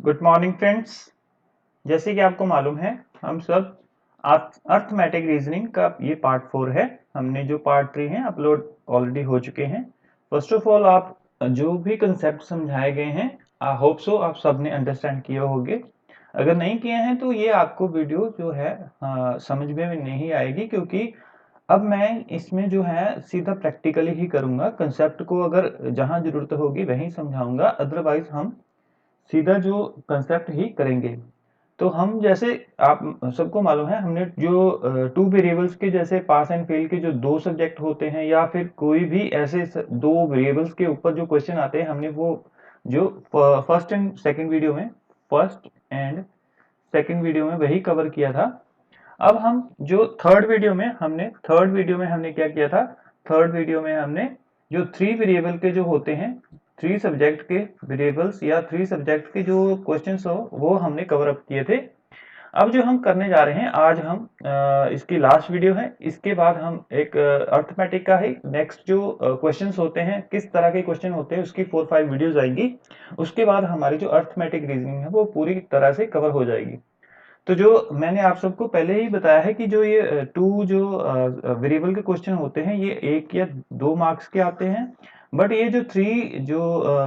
Good morning friends. जैसे कि आपको मालूम है हम सब अर्थमेटिक रीजनिंग का ये पार्ट 4 है। हमने जो पार्ट 3 है अपलोड ऑलरेडी हो चुके हैं। फर्स्ट ऑफ ऑल आप जो भी कंसेप्ट समझाए गए हैं आई होप सो आप सबने अंडरस्टैंड किए होंगे। अगर नहीं किए हैं तो ये आपको वीडियो जो है समझ में नहीं आएगी, क्योंकि अब मैं इसमें जो है सीधा प्रैक्टिकली ही करूंगा। कंसेप्ट को अगर जहां जरूरत होगी वहीं समझाऊंगा, अदरवाइज हम सीधा जो कंसेप्ट ही करेंगे। तो हम जैसे आप सबको मालूम है हमने जो टू वेरिएबल्स के जैसे पास एंड फेल के जो दो सब्जेक्ट होते हैं या फिर कोई भी ऐसे दो वेरिएबल्स के ऊपर जो क्वेश्चन आते हैं हमने वो जो फर्स्ट एंड सेकंड वीडियो में वही कवर किया था। अब हम जो थर्ड वीडियो में हमने क्या किया था, थर्ड वीडियो में हमने जो थ्री वेरिएबल के जो होते हैं, थ्री सब्जेक्ट के वेरिएबल्स या थ्री सब्जेक्ट के जो क्वेश्चंस हो वो हमने कवर अप किए थे। अब जो हम करने जा रहे हैं आज हम इसकी लास्ट वीडियो है। इसके बाद हम एक अर्थमेटिक का ही नेक्स्ट जो क्वेश्चंस होते हैं, किस तरह के क्वेश्चन होते हैं, उसकी 4-5 वीडियोस आएंगी। उसके बाद हमारी जो अर्थमेटिक रीजनिंग है वो पूरी तरह से कवर हो जाएगी। तो जो मैंने आप सबको पहले ही बताया है कि जो ये टू जो वेरिएबल के क्वेश्चन होते हैं ये 1 या 2 मार्क्स के आते हैं, बट ये जो थ्री जो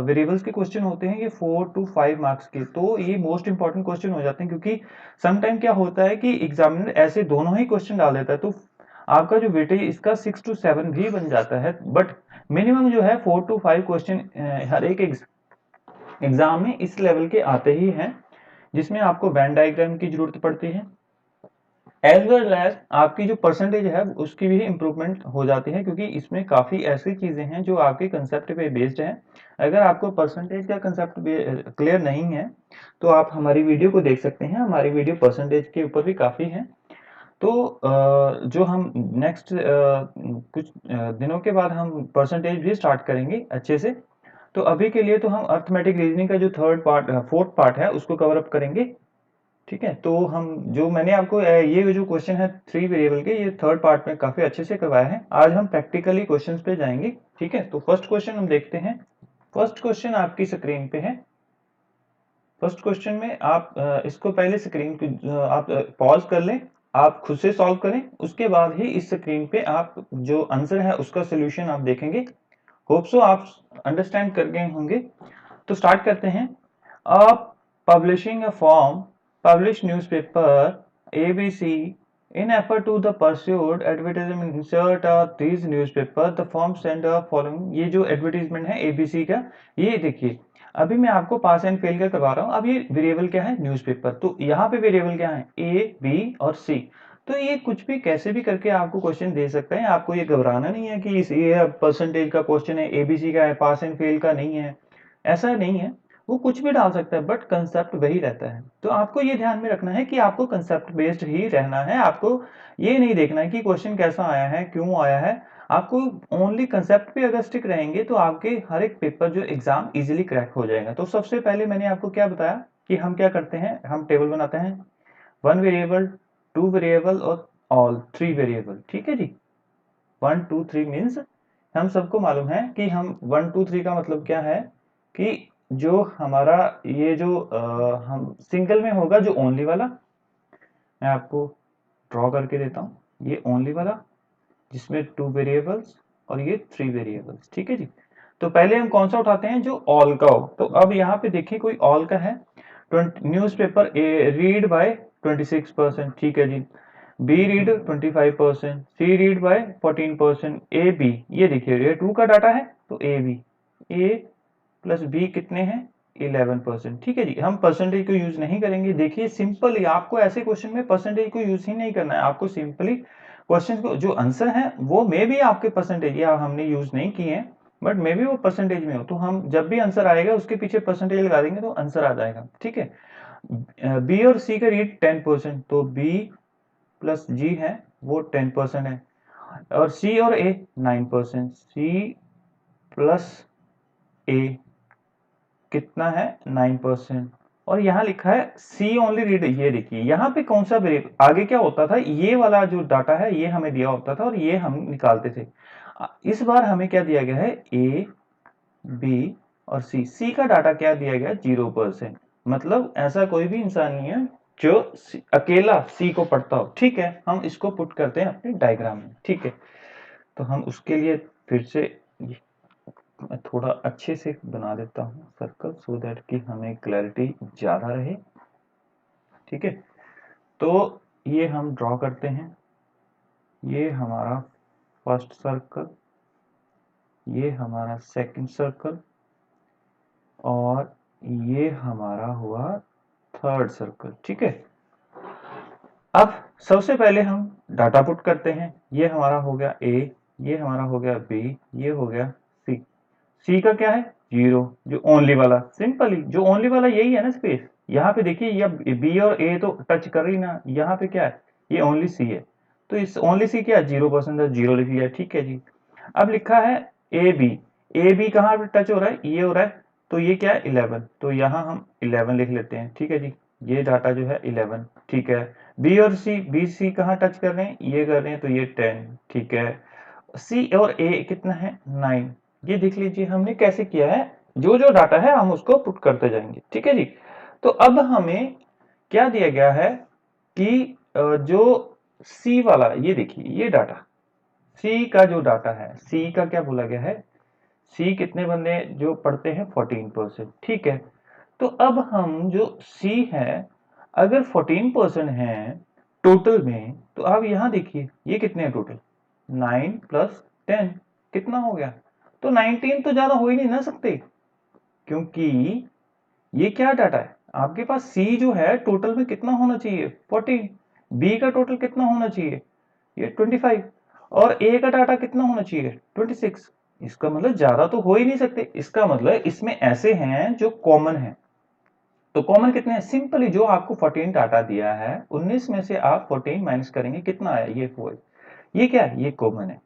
वेरिएबल्स के क्वेश्चन होते हैं ये 4 to 5 मार्क्स के, तो ये मोस्ट इंपॉर्टेंट क्वेश्चन हो जाते हैं। क्योंकि समटाइम क्या होता है कि एग्जामिनर ऐसे दोनों ही क्वेश्चन डाल देता है, तो आपका जो वेटेज इसका 6 to 7 भी बन जाता है। बट मिनिमम जो है 4 to 5 क्वेश्चन हर एक एग्जाम में इस लेवल के आते ही हैं, जिसमें आपको वेन डायग्राम की जरूरत पड़ती है, एज वेल एज आपकी जो परसेंटेज है उसकी भी इम्प्रूवमेंट हो जाती है, क्योंकि इसमें काफी ऐसी चीजें हैं जो आपके कंसेप्ट पे बेस्ड है। अगर आपको परसेंटेज का कंसेप्ट क्लियर नहीं है तो आप हमारी वीडियो को देख सकते हैं, हमारी वीडियो परसेंटेज के ऊपर भी काफी है। तो जो हम नेक्स्ट कुछ दिनों के बाद हम परसेंटेज भी स्टार्ट करेंगे अच्छे से। तो अभी के लिए तो हम अर्थमेटिक रीजनिंग का जो फोर्थ पार्ट है उसको कवर अप करेंगे। ठीक है, तो हम जो मैंने आपको ये जो क्वेश्चन है थ्री वेरिएबल के, ये थर्ड पार्ट में काफी अच्छे से करवाया है। आज हम प्रैक्टिकली क्वेश्चंस पे जाएंगे। ठीक है, तो फर्स्ट क्वेश्चन हम देखते हैं। फर्स्ट क्वेश्चन आपकी स्क्रीन पे है। फर्स्ट क्वेश्चन में आप इसको पहले स्क्रीन को आप पॉज कर लें, आप खुद से सॉल्व करें, उसके बाद ही इस स्क्रीन पे आप जो आंसर है उसका सोल्यूशन आप देखेंगे। होप सो आप अंडरस्टैंड कर गए होंगे। तो स्टार्ट करते हैं। आप publishing a form published newspaper ABC in effort to the pursued advertisement insert these newspaper the form send a following। ये जो एडवर्टीजमेंट है ABC का, ये देखिए अभी मैं आपको पास एंड फेल का करवा रहा हूँ। अब ये वेरिएबल क्या है, न्यूज़पेपर, तो यहाँ पे वेरिएबल क्या है A B और C। तो ये कुछ भी कैसे भी करके आपको क्वेश्चन दे सकते हैं, आपको ये घबराना नहीं है कि ये परसेंटेज का क्वेश्चन है, ABC का है, पास एंड फेल का नहीं है, ऐसा नहीं है। वो कुछ भी डाल सकता है बट कंसेप्ट वही रहता है। तो आपको ये ध्यान में रखना है कि आपको कंसेप्ट बेस्ड ही रहना है। आपको ये नहीं देखना है कि क्वेश्चन कैसा आया है, क्यों आया है। आपको ओनली कंसेप्ट पे अगर स्टिक रहेंगे तो आपके हर एक पेपर जो एग्जाम इजीली क्रैक हो जाएगा। तो सबसे पहले मैंने आपको क्या बताया कि हम क्या करते हैं, हम टेबल बनाते हैं, वन वेरिएबल, टू वेरिएबल और ऑल थ्री वेरिएबल। ठीक है जी, 1 2 3 मीन्स हम सबको मालूम है कि हम 1 2 3 का मतलब क्या है कि जो हमारा ये जो हम सिंगल में होगा जो ओनली वाला, मैं आपको ड्रॉ करके देता हूँ, ये ओनली वाला जिसमें 2 वेरिएबल्स और ये 3 वेरिएबल्स। ठीक है जी, तो पहले हम कौन सा उठाते हैं जो ऑल का हो। तो अब यहाँ पे देखिए कोई ऑल का है, न्यूज़पेपर ए रीड बाय 26%। ठीक है जी, B read 25%, C read by 14%, A B, ये देखिए ये 2 का डाटा है तो A B, A plus B कितने हैं 11%। ठीक है जी, हम परसेंटेज को यूज नहीं करेंगे। देखिए सिंपली आपको ऐसे क्वेश्चन में परसेंटेज को यूज ही नहीं करना है, आपको सिंपली क्वेश्चन को जो आंसर है वो मे भी आपके परसेंटेज या हमने यूज नहीं किए हैं, बट मे भी वो परसेंटेज में हो, तो हम जब भी आंसर आएगा उसके पीछे परसेंटेज लगा देंगे तो आंसर आ जाएगा। ठीक है, बी और सी का रीड 10%, तो बी प्लस जी है वो 10% है, और सी और ए 9%, सी प्लस ए कितना है 9%, और यहाँ लिखा है सी ओनली रीड। ये देखिए यहाँ पे कौन सा वेरिएबल, आगे क्या होता था, ये वाला जो डाटा है ये हमें दिया होता था और ये हम निकालते थे। इस बार हमें क्या दिया गया है, ए बी और सी। सी का डाटा क्या दिया गया 0%, मतलब ऐसा कोई भी इंसान नहीं है जो अकेला C को पढ़ता हो। ठीक है, हम इसको पुट करते हैं अपने डायग्राम में। ठीक है, तो हम उसके लिए फिर से मैं थोड़ा अच्छे से बना देता हूँ सर्कल, सो दैट कि हमें क्लैरिटी ज़्यादा रहे। ठीक है, तो ये हम ड्रॉ करते हैं। ये हमारा फर्स्ट सर्कल, ये हमारा सेकंड सर्कल, और ये हमारा हुआ थर्ड सर्कल। ठीक है, अब सबसे पहले हम डाटा पुट करते हैं। ये हमारा हो गया A, ये हमारा हो गया B, ये हो गया C। C का क्या है? 0, जो ओनली वाला। सिंपली जो ओनली वाला यही है ना स्पेस। यहाँ पे देखिए, ये B और A तो टच कर रही ना, यहाँ पे क्या है? ये ओनली C है, तो इस ओनली C क्या है? 0% है, 0 लिख लिया। ठीक है जी। अब लिखा है AB, AB कहाँ पे टच हो रहा है? ये हो रहा है, तो ये क्या है? 11, तो यहाँ हम 11 लिख लेते हैं। ठीक है जी, ये डाटा जो है 11। ठीक है, B और C, B C कहाँ टच कर रहे हैं? ये कर रहे हैं, तो ये 10। ठीक है, C और A कितना है? 9। ये देख लीजिए हमने कैसे किया है, जो जो डाटा है हम उसको पुट करते जाएंगे। ठीक है जी, तो अब हमें क्या दिया गया है कि जो C वाला, ये देखिए ये डाटा C का जो डाटा है, C का क्या बोला गया है? C कितने बंदे जो पढ़ते हैं? 14%। ठीक है, तो अब हम जो C है, अगर 14% है टोटल में, तो आप यहाँ देखिए ये कितने हैं टोटल? 9 प्लस 10 कितना हो गया? तो 19 तो ज्यादा हो ही नहीं ना सकते, क्योंकि ये क्या डाटा है आपके पास? C जो है टोटल में कितना होना चाहिए? 14। B का टोटल कितना होना चाहिए? ये 25। और A का डाटा कितना होना चाहिए? 26। इसका मतलब ज्यादा तो हो ही नहीं सकते। इसका मतलब इसमें ऐसे हैं जो कॉमन है। तो कॉमन कितने हैं? सिंपली जो आपको 14 डाटा दिया है, 19 में से आप 14 माइनस करेंगे, कितना आया? ये 4। ये क्या है? ये कॉमन है।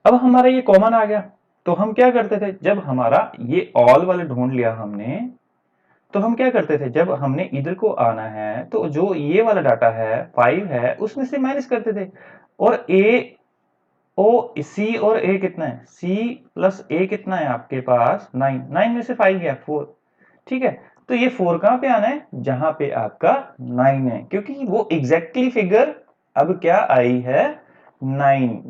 अब हमारा ये कॉमन आ गया, तो हम क्या करते थे, जब हमारा ये ऑल वाले ढूंढ लिया हमने, तो हम क्या करते थे, जब हमने इधर को आना है, तो जो ये वाला डाटा है 5 है, उसमें से माइनस करते थे। और C और A कितना है? C प्लस A कितना है आपके पास? 9। 9 में से 5 गया 4। ठीक है, तो ये 4 कहां पे आना है? जहां पे आपका 9 है, क्योंकि वो एग्जैक्टली फिगर अब क्या आई है? 9।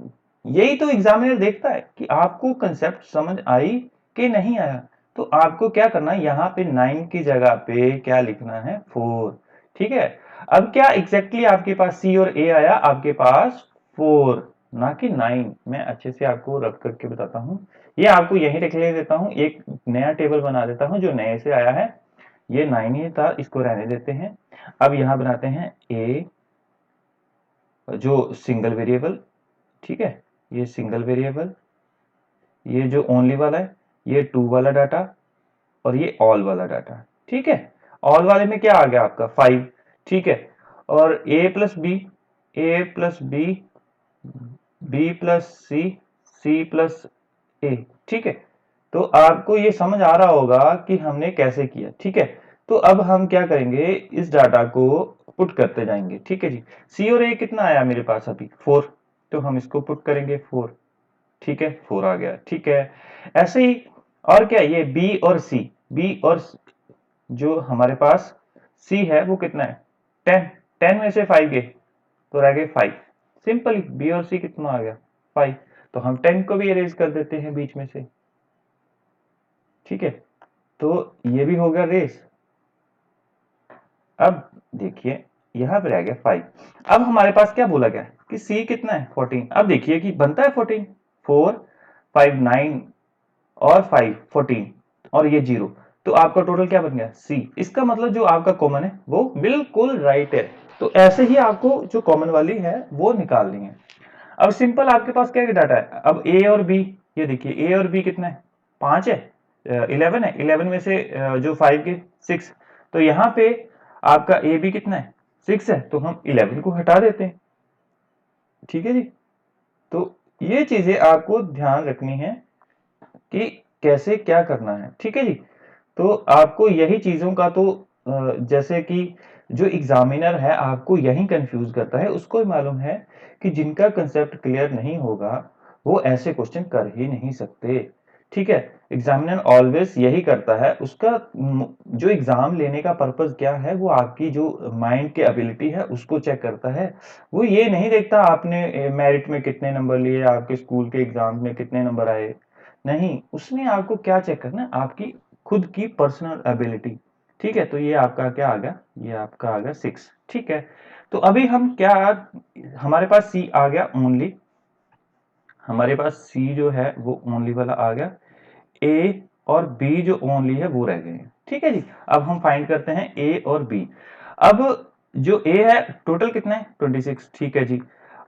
यही तो एग्जामिनर देखता है कि आपको कंसेप्ट समझ आई कि नहीं आया। तो आपको क्या करना है, यहाँ पे 9 की जगह पे क्या लिखना है? 4। ठीक है, अब क्या एग्जैक्टली आपके पास C और A आया? आपके पास 4, ना कि 9। मैं अच्छे से आपको रख करके बताता हूँ, ये आपको यही रख ले देता हूँ, एक नया टेबल बना देता हूँ जो नए से आया है। ये 9 ही था, इसको रहने देते हैं। अब यहाँ बनाते हैं A जो सिंगल वेरिएबल। ठीक है, ये सिंगल वेरिएबल, ये जो ओनली वाला है, ये 2 वाला डाटा, और ये ऑल वाला डाटा। ठीक है, ऑल वाले में क्या आ गया आपका? 5। ठीक है, और A plus B, A plus B, B plus C, C plus A। ठीक है, तो आपको ये समझ आ रहा होगा कि हमने कैसे किया। ठीक है, तो अब हम क्या करेंगे, इस डाटा को पुट करते जाएंगे। ठीक है जी, C और A कितना आया मेरे पास अभी? 4, तो हम इसको पुट करेंगे 4। ठीक है, 4 आ गया। ठीक है, ऐसे ही और क्या, ये B और C, B और जो हमारे पास C है वो कितना है? 10। 10 में से 5 गए तो रह गए 5। सिंपली B और C कितना आ गया? 5। तो हम 10 को भी इरेज कर देते हैं बीच में से। ठीक है, तो ये भी हो गया रेस। अब देखिए यहां पे रह गया 5। अब हमारे पास क्या बोला गया कि C कितना है? 14। अब देखिए कि बनता है 14, 4 5 9 और 5 14, और ये 0, तो आपका टोटल क्या बन गया? C। इसका मतलब जो आपका कॉमन है वो बिल्कुल राइट है। तो ऐसे ही आपको जो कॉमन वाली है वो निकालनी है। अब सिंपल आपके पास क्या डाटा है? अब A और B, ये देखिए A और B कितना है? 5 है, 11 है। 11 में से जो 5 के 6, तो यहाँ पे आपका A B कितना है? 6 है, तो हम 11 को हटा देते हैं। ठीक है जी, तो ये चीजें आपको ध्यान रखनी है कि कैसे क्या करना है। ठीक है जी, तो आपको यही चीजों का तो जैसे कि जो एग्जामिनर है आपको यही कंफ्यूज करता है, उसको ही मालूम है कि जिनका कंसेप्ट क्लियर नहीं होगा वो ऐसे क्वेश्चन कर ही नहीं सकते। ठीक है, एग्जामिनर ऑलवेज यही करता है, उसका जो एग्जाम लेने का पर्पस क्या है, वो आपकी जो माइंड की एबिलिटी है उसको चेक करता है। वो ये नहीं देखता आपने मेरिट में कितने नंबर लिए, आपके स्कूल के एग्जाम में कितने नंबर आए, नहीं, उसने आपको क्या चेक करना है, आपकी खुद की पर्सनल एबिलिटी। ठीक है, तो ये आपका क्या आ गया, ये आपका आ गया 6। ठीक है, तो अभी हम क्या, हमारे पास सी आ गया ओनली, हमारे पास सी जो है वो ओनली वाला आ गया, ए और बी जो ओनली है वो रह गए हैं। ठीक है जी, अब हम फाइंड करते हैं ए और बी। अब जो ए है टोटल कितना है 26। ठीक है जी,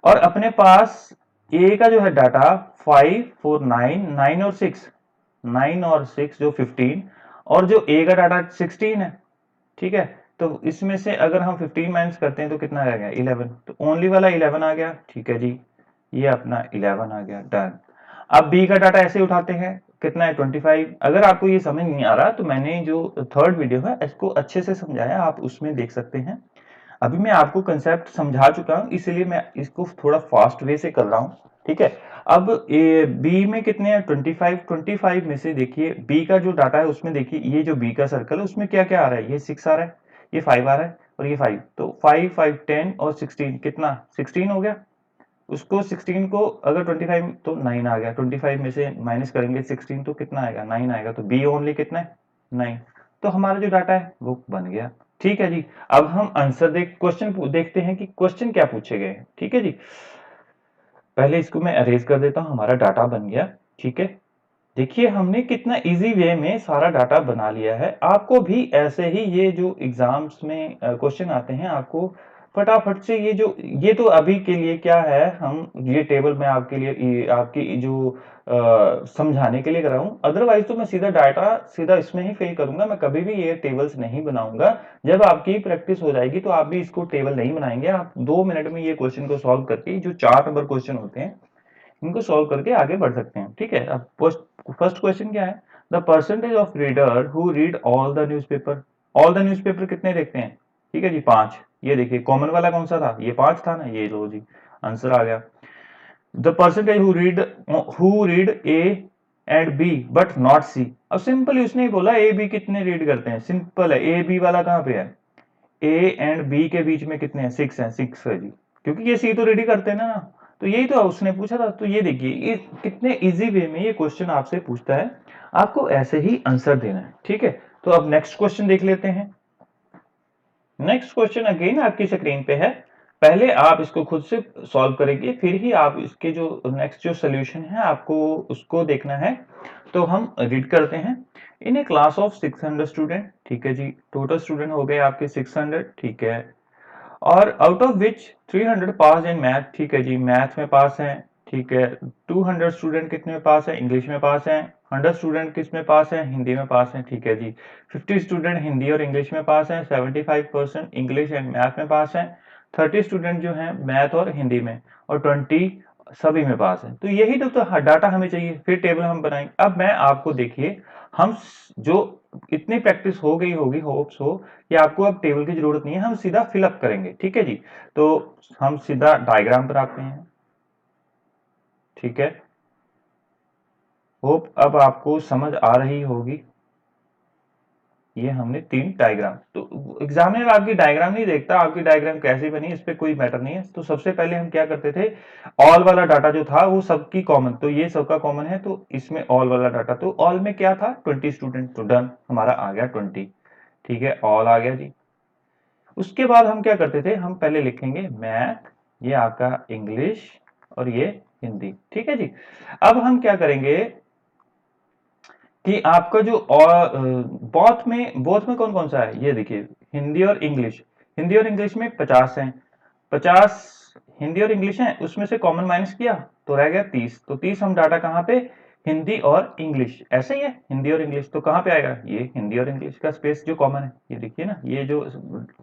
और अपने पास ए का जो है डाटा 5 4 9 9 और 6, 9 और 6 जो 15, और जो ए का डाटा 16 है। ठीक है, तो इसमें से अगर हम 15 माइनस करते हैं तो कितना रह गया 11, तो ओनली वाला 11 आ गया। ठीक है जी, ये अपना 11 आ गया, डन। अब बी का डाटा ऐसे उठाते हैं, कितना है 25। अगर आपको ये समझ नहीं आ रहा तो मैंने जो थर्ड वीडियो है इसको अच्छे से समझाया, आप उसमें देख सकते हैं। अभी मैं आपको कंसेप्ट समझा चुका हूं, इसलिए मैं इसको थोड़ा फास्ट वे से कर रहा हूं। ठीक है, अब ए बी में कितने हैं 25, 25 में से देखिए बी का जो डाटा है उसमें देखिए ये जो बी का सर्कल है उसमें क्या क्या आ रहा है, ये 6 आ रहा है, ये 5 आ रहा है और ये 5, तो 5 5 10 और 16 कितना 16 हो गया। उसको 16 को अगर 25 तो 9 आ गया, 25 में से माइनस करेंगे 16 तो कितना आएगा 9 आएगा, तो बी ओनली कितना है 9, तो हमारा जो डाटा है वो बन गया। ठीक है जी, अब हम आंसर क्वेश्चन देखते हैं कि क्वेश्चन क्या पूछे गए हैं। ठीक है जी, पहले इसको मैं अरेज कर देता हूं, हमारा डाटा बन गया। ठीक है, देखिए हमने कितना इजी वे में सारा डाटा बना लिया है। आपको भी ऐसे ही ये जो एग्जाम्स में क्वेश्चन आते हैं, आपको फटाफट से ये तो अभी के लिए क्या है, हम ये टेबल में आपके लिए आपकी जो समझाने के लिए कर रहा हूँ, अदरवाइज तो मैं सीधा डाटा सीधा इसमें ही फिल करूंगा, मैं कभी भी ये टेबल्स नहीं बनाऊंगा। जब आपकी प्रैक्टिस हो जाएगी तो आप भी इसको टेबल नहीं बनाएंगे, आप 2 मिनट में ये क्वेश्चन को सॉल्व करके, जो 4 नंबर क्वेश्चन होते हैं इनको सॉल्व करके आगे बढ़ सकते हैं। ठीक है, अब फर्स्ट क्वेश्चन क्या है, the percentage of reader who read all the newspaper. All the newspaper कितने देखते हैं, ठीक है जी 5। ये देखिए कॉमन वाला कौन सा था, ये 5 था ना, ये लो जी आंसर आ गया। The percentage who read A and B but not C. अब सिंपल उसने ही बोला ए बी कितने रीड करते हैं, सिंपल है, ए बी वाला कहाँ पे है, ए एंड बी के बीच में कितने हैं 6 हैं, 6 है जी, क्योंकि ये सी तो रेडी करते हैं ना, तो यही तो उसने पूछा था। तो ये देखिए ये कितने इजी वे में ये क्वेश्चन आपसे पूछता है, आपको ऐसे ही आंसर देना है। ठीक है, तो अब नेक्स्ट क्वेश्चन देख लेते हैं। नेक्स्ट क्वेश्चन अगेन आपकी स्क्रीन पे है, पहले आप इसको खुद से सॉल्व करेंगे, फिर ही आप इसके जो नेक्स्ट जो सोल्यूशन है आपको उसको देखना है। तो हम रीड करते हैं, in a class of 600 student. ठीक है जी, टोटल स्टूडेंट हो गए आपके 600। ठीक है, और out of which 300 pass in math. ठीक है जी, मैथ में पास हैं। ठीक है, 200 स्टूडेंट कितने में पास है, इंग्लिश में पास हैं। 100 स्टूडेंट किस में पास है, हिंदी में पास हैं। ठीक है जी, 50 स्टूडेंट हिंदी और इंग्लिश में पास हैं, 75% इंग्लिश एंड मैथ में पास हैं। 30 स्टूडेंट जो हैं मैथ और हिंदी में, और 20 सभी में पास है। तो यही तो डाटा हमें चाहिए, फिर टेबल हम बनाएंगे। अब मैं आपको देखिए, हम जो इतनी प्रैक्टिस हो गई होगी, होप्स हो कि आपको अब टेबल की जरूरत नहीं है, हम सीधा फिलअप करेंगे। ठीक है जी, तो हम सीधा डायग्राम पर आते हैं। ठीक है, होप अब आपको समझ आ रही होगी। ये हमने 3 डायग्राम, तो एग्जामिनर आपकी डायग्राम नहीं देखता, आपकी डायग्राम कैसी बनी इस पे कोई मैटर नहीं है। तो सबसे पहले हम क्या करते थे, ऑल वाला डाटा जो था वो सबकी कॉमन, तो ये सबका कॉमन है, तो इसमें ऑल वाला डाटा, तो ऑल में क्या था 20 स्टूडेंट, तो डन हमारा आ गया 20। ठीक है, ऑल आ गया जी। उसके बाद हम क्या करते थे, हम पहले लिखेंगे मैथ, ये आपका इंग्लिश और ये हिंदी। ठीक है जी, अब हम क्या करेंगे कि आपका जो बोथ में कौन कौन सा है, ये देखिए हिंदी और इंग्लिश, हिंदी और इंग्लिश में 50 हैं, 50 हिंदी और इंग्लिश हैं, उसमें से कॉमन माइनस किया तो रह गया 30, तो 30 हम डाटा कहाँ पे, हिंदी और इंग्लिश, ऐसे ही है हिंदी और इंग्लिश, तो कहाँ पे आएगा, ये हिंदी और इंग्लिश का स्पेस जो कॉमन है, ये देखिए ना, ये जो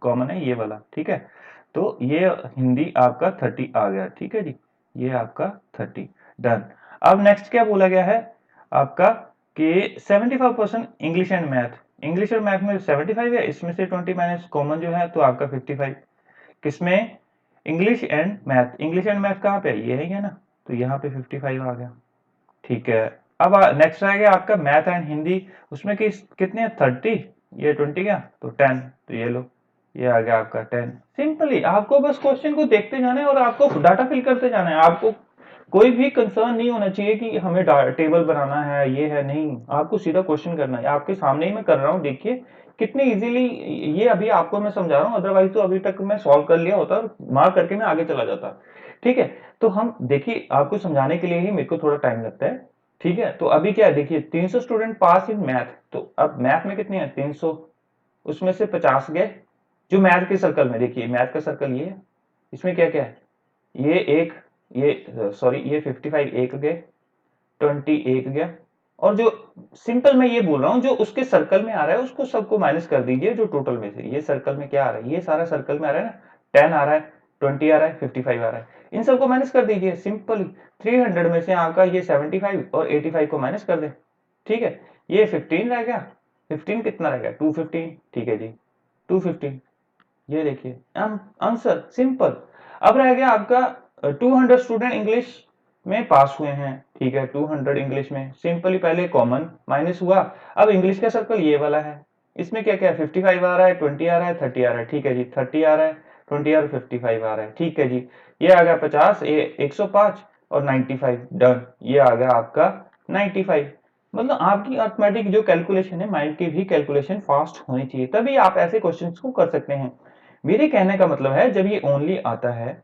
कॉमन है ये वाला। ठीक है, तो ये हिंदी आपका 30 आ गया। ठीक है जी, ये आपका 30, डन। अब नेक्स्ट क्या बोला गया है आपका कि 75% इंग्लिश एंड मैथ, इंग्लिश और मैथ में 75 है, इसमें से 20 माइनस कॉमन जो है तो आपका 55, किसमें, English and math, English and math कहाँ पे है, ये है ना, तो यहाँ पे 55 आ गया। ठीक है, अब नेक्स्ट रह गया आपका मैथ एंड हिंदी, उसमें कितने 30, ये 20 गया तो 10, तो ये लो, ये आ गया आपका 10। सिंपली आपको बस क्वेश्चन को देखते जाना है और आपको डाटा फिल करते जाना है। आपको कोई भी कंसर्न नहीं होना चाहिए कि हमें टेबल बनाना है, ये है, नहीं, आपको सीधा क्वेश्चन करना है। आपके सामने ही मैं कर रहा हूँ, देखिए कितनी इजीली। ये अभी आपको मैं समझा रहा हूँ, अदरवाइज तो अभी तक मैं सॉल्व कर लिया होता, मार्क करके मैं आगे चला जाता। ठीक है, तो हम देखिए आपको समझाने के लिए ही मेरे को थोड़ा टाइम लगता है। ठीक है, तो अभी क्या है, देखिए 300 स्टूडेंट पास इन मैथ, तो अब मैथ में कितने हैं 300, उसमें से 50 गए जो मैथ के सर्कल में, देखिए मैथ का सर्कल ये है, इसमें क्या क्या है, ये एक, ये सॉरी ये 55 एक गए, 20 एक गया, और जो सिंपल मैं ये बोल रहा हूं जो उसके सर्कल में आ रहा है उसको सबको माइनस कर दीजिए, जो टोटल में से ये सर्कल में क्या आ रहा है, ये सारा सर्कल में आ रहा है ना, 10 आ रहा है, 20 आ रहा है, 55 आ रहा है, इन सबको माइनस कर दीजिए सिंपल। 300 में से आपका ये 75 और 85 को माइनस कर दे। ठीक है, ये 15 रह गया, 15 कितना रह गया 215, ठीक है जी 215, ये देखिए आंसर सिंपल। अब रह गया आपका 200 स्टूडेंट इंग्लिश में पास हुए हैं। ठीक है, 200 इंग्लिश में सिंपली पहले कॉमन माइनस हुआ, अब इंग्लिश का सर्कल ये वाला है, इसमें क्या क्या है 55 आ रहा है, 20 आ रहा है, 30 आ रहा है। ठीक है जी 30 आ रहा है, 20 और 55 आ रहा है। ठीक है जी, ये आ गया 50, ये 105 और 95 डन, ये आ गया आपका 95। मतलब आपकी अर्थमेटिक जो कैलकुलेशन है, माइंड की भी कैलकुलेशन फास्ट होनी चाहिए, तभी आप ऐसे क्वेश्चंस को कर सकते हैं। मेरे कहने का मतलब है जब ये ओनली आता है,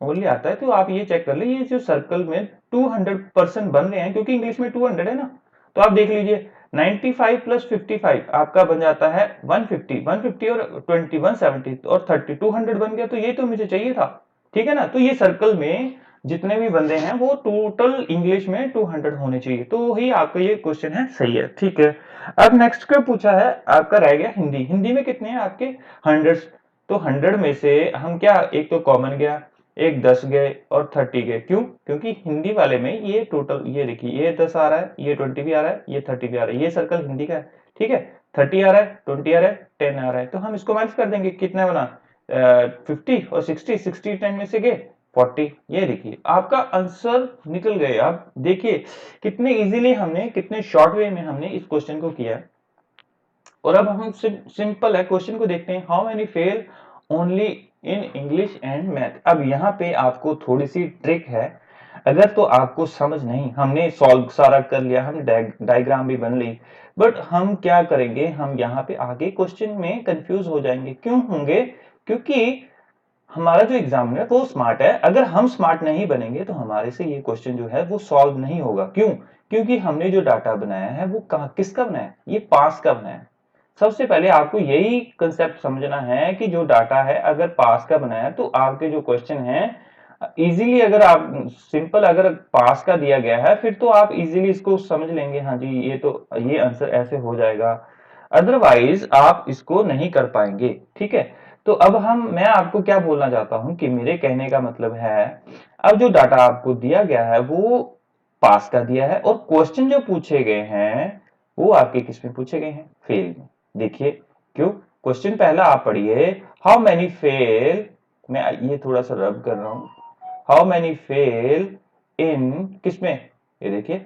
ओनली आता है तो आप ये चेक कर ले, ये जो सर्कल में 200% बन रहे हैं, क्योंकि इंग्लिश में 200 है ना, तो आप देख लीजिए 95 प्लस 55 आपका बन जाता है 150, 150 और 20 170 और 30 200 बन गया, तो ये तो मुझे चाहिए था। ठीक है ना, तो ये सर्कल में जितने भी बंदे हैं वो टोटल इंग्लिश में 200 होने चाहिए, तो ही आपका ये क्वेश्चन है सही है। ठीक है, अब नेक्स्ट क्या पूछा है आपका, रह गया हिंदी। हिंदी में कितने हैं आपके 100, तो 100 में से हम क्या, एक तो कॉमन गया, एक 10 गए और 30 गए, क्यों, क्योंकि हिंदी वाले में ये टोटल, ये देखिए ये 10 आ रहा है, ये 20 भी आ रहा है, ये 30 भी आ रहा है, ये सर्कल हिंदी का है। ठीक है, 30 आ रहा है, 20 आ रहा है, 10 आ रहा है, तो हम इसको माइनस कर देंगे, कितना बना 50 और 60, 60 10 में से गए 40, ये देखिए आपका आंसर निकल गए। आप देखिए कितने इजीली हमने, कितने शॉर्ट वे में हमने इस क्वेश्चन को किया। और अब हम सिंपल है क्वेश्चन को देखते हैं, how many fail only in English and math. अब यहाँ पे आपको थोड़ी सी ट्रिक है, अगर तो आपको समझ नहीं, हमने सॉल्व सारा कर लिया, हम डायग्राम भी बन ली, बट हम क्या करेंगे, हम यहाँ पे आगे क्वेश्चन में कंफ्यूज हो जाएंगे। क्यों होंगे, क्योंकि हमारा जो एग्जामिनर वो स्मार्ट है, अगर हम स्मार्ट नहीं बनेंगे तो हमारे से ये क्वेश्चन जो है वो सॉल्व नहीं होगा। क्यों, क्योंकि हमने जो डाटा बनाया है वो किसका बनाया है, ये पास का बनाया है। सबसे पहले आपको यही कंसेप्ट समझना है कि जो डाटा है अगर पास का बनाया है तो आपके जो क्वेश्चन है इजीली, अगर आप सिंपल अगर पास का दिया गया है फिर तो आप इजीली इसको समझ लेंगे, हाँ जी ये तो ये आंसर ऐसे हो जाएगा, अदरवाइज आप इसको नहीं कर पाएंगे। ठीक है, तो अब मैं आपको क्या बोलना चाहता हूं कि मेरे कहने का मतलब है, अब जो डाटा आपको दिया गया है वो पास का दिया है, और क्वेश्चन जो पूछे गए हैं वो आपके किस में पूछे गए हैं, फेल में। देखिए क्यों, क्वेश्चन पहला आप पढ़िए, हाउ मैनी फेल, मैं ये थोड़ा सा रब कर रहा हूं, हाउ मैनी फेल इन किसमें, ये देखिए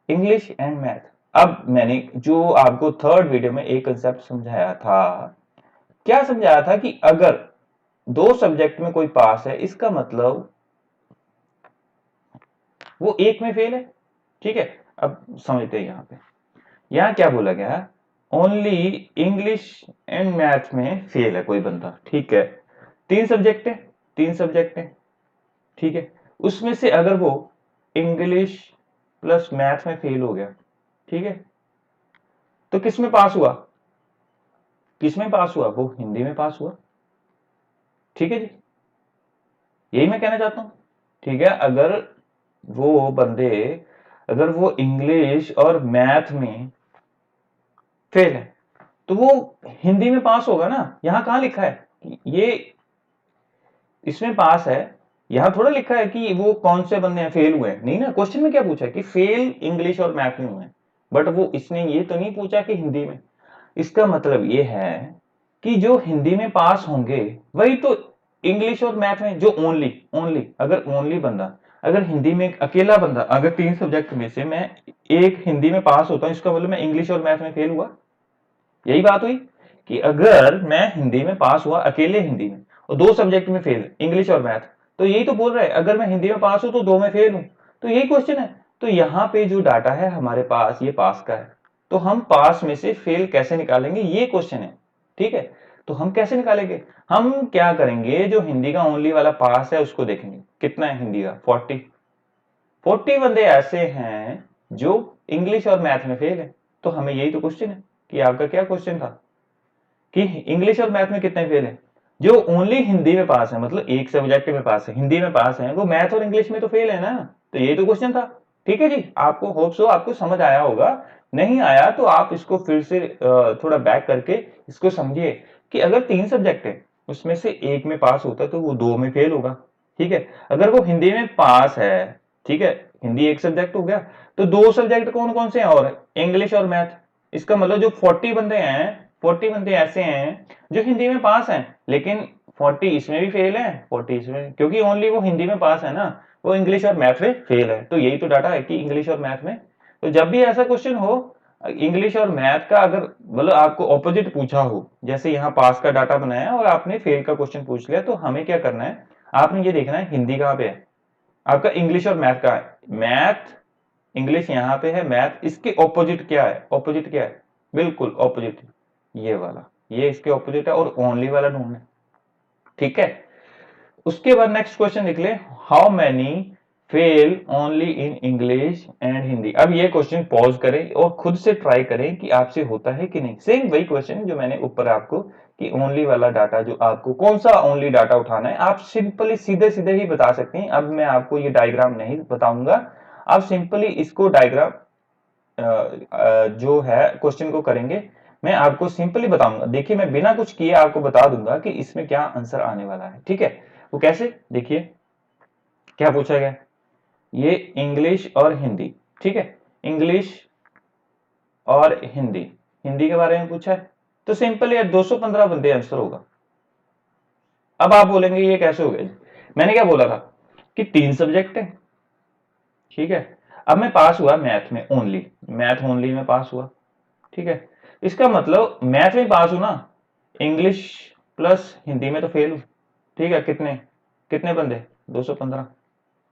इंग्लिश एंड मैथ। अब मैंने जो आपको थर्ड वीडियो में एक कंसेप्ट समझाया था, क्या समझाया था कि अगर दो सब्जेक्ट में कोई पास है इसका मतलब वो एक में फेल है। ठीक है, अब समझते हैं यहाँ पे, यहाँ क्या बोला गया, ओनली इंग्लिश एंड मैथ में फेल है कोई बंदा। ठीक है, तीन सब्जेक्ट है, तीन सब्जेक्ट है, ठीक है, उसमें से अगर वो इंग्लिश प्लस मैथ में फेल हो गया, ठीक है, तो किस में पास हुआ, किस में पास हुआ, वो हिंदी में पास हुआ। ठीक है जी, यही मैं कहना चाहता हूं। ठीक है, अगर वो बंदे, अगर वो इंग्लिश और मैथ में फेल है तो वो हिंदी में पास होगा ना। यहां कहां लिखा है ये इसमें पास है, यहां थोड़ा लिखा है कि वो कौन से बंदे हैं फेल हुए हैं, नहीं ना, क्वेश्चन में क्या पूछा है कि फेल इंग्लिश और मैथ में हुए हैं, बट वो इसने ये तो नहीं पूछा कि हिंदी में। इसका मतलब ये है कि जो हिंदी में पास होंगे वही तो इंग्लिश और मैथ में, जो ओनली ओनली अगर ओनली बंदा, अगर हिंदी में अकेला बंदा, अगर तीन सब्जेक्ट में से मैं एक हिंदी में पास होता हूं, इसका मतलब मैं इंग्लिश और मैथ में फेल हुआ। यही बात हुई कि अगर मैं हिंदी में पास हुआ अकेले हिंदी में और 2 सब्जेक्ट में फेल, इंग्लिश और मैथ, तो यही तो बोल रहा है अगर मैं हिंदी में पास हूं तो 2 में फेल हूं, तो यही क्वेश्चन है। तो यहाँ पे जो डाटा है हमारे पास ये पास का है, तो हम पास में से फेल कैसे निकालेंगे, ये क्वेश्चन है। ठीक है, तो हम कैसे निकालेंगे, हम क्या करेंगे, जो हिंदी का ओनली वाला पास है उसको देखेंगे, कितना है हिंदी का 40 बंदे ऐसे हैं जो इंग्लिश और मैथ में फेल है। तो हमें यही तो क्वेश्चन है कि आपका क्या क्वेश्चन था कि इंग्लिश और मैथ में कितने फेल है। जो ओनली हिंदी में पास है, मतलब एक सब्जेक्ट में पास है, हिंदी में पास है, वो मैथ और इंग्लिश में तो फेल है ना। तो यही तो क्वेश्चन था। ठीक है जी, आपको होप सो आपको समझ आया होगा। नहीं आया तो आप इसको फिर से थोड़ा बैक करके इसको समझिए कि अगर 3 सब्जेक्ट है उसमें से एक में पास होता है तो वो 2 में फेल होगा। ठीक है, अगर वो हिंदी में पास है, ठीक है, हिंदी एक सब्जेक्ट हो गया, तो 2 सब्जेक्ट कौन कौन से हैं और इंग्लिश और मैथ। इसका मतलब जो 40 बंदे हैं, 40 बंदे ऐसे हैं जो हिंदी में पास हैं, लेकिन 40 इसमें भी फेल है, 40 इसमें, क्योंकि ओनली वो हिंदी में पास है ना, वो इंग्लिश और मैथ में फेल है। तो यही तो डाटा है कि इंग्लिश और मैथ में। तो जब भी ऐसा क्वेश्चन हो इंग्लिश और मैथ का, अगर मतलब आपको ऑपोजिट पूछा हो, जैसे यहाँ पास का डाटा बनाया और आपने फेल का क्वेश्चन पूछ लिया, तो हमें क्या करना है, आपने ये देखना है हिंदी कहाँ पे है, आपका इंग्लिश और मैथ का है। मैथ इंग्लिश यहाँ पे है, मैथ इसके ऑपोजिट क्या है, ऑपोजिट क्या है, बिल्कुल ऑपोजिट ये वाला, ये इसके ऑपोजिट है, और ओनली वाला ढूंढना है। ठीक है, उसके बाद नेक्स्ट क्वेश्चन लिख ले, how many fail only in English and Hindi. अब ये क्वेश्चन पॉज करें और खुद से ट्राई करें कि आपसे होता है कि नहीं। सेम वही क्वेश्चन जो मैंने ऊपर आपको कि ओनली वाला डाटा, जो आपको कौन सा ओनली डाटा उठाना है, आप सिंपली सीधे सीधे ही बता सकते हैं। अब मैं आपको ये डायग्राम नहीं बताऊंगा, आप सिंपली इसको डायग्राम जो है क्वेश्चन को करेंगे, मैं आपको सिंपली बताऊंगा। देखिए मैं बिना कुछ किए आपको बता दूंगा कि इसमें क्या आंसर आने वाला है। ठीक है, वो कैसे, देखिए क्या पूछा गया, ये इंग्लिश और हिंदी, ठीक है, इंग्लिश और हिंदी, हिंदी के बारे में पूछा है, तो सिंपल ये 215 बंदे आंसर होगा। अब आप बोलेंगे ये कैसे हो गया, मैंने क्या बोला था कि 3 सब्जेक्ट है, ठीक है, अब मैं पास हुआ मैथ में ओनली, मैथ ओनली में पास हुआ। ठीक है, इसका मतलब मैथ में पास हूं ना, इंग्लिश प्लस हिंदी में तो फेल हूं। ठीक है, कितने कितने बंदे 215,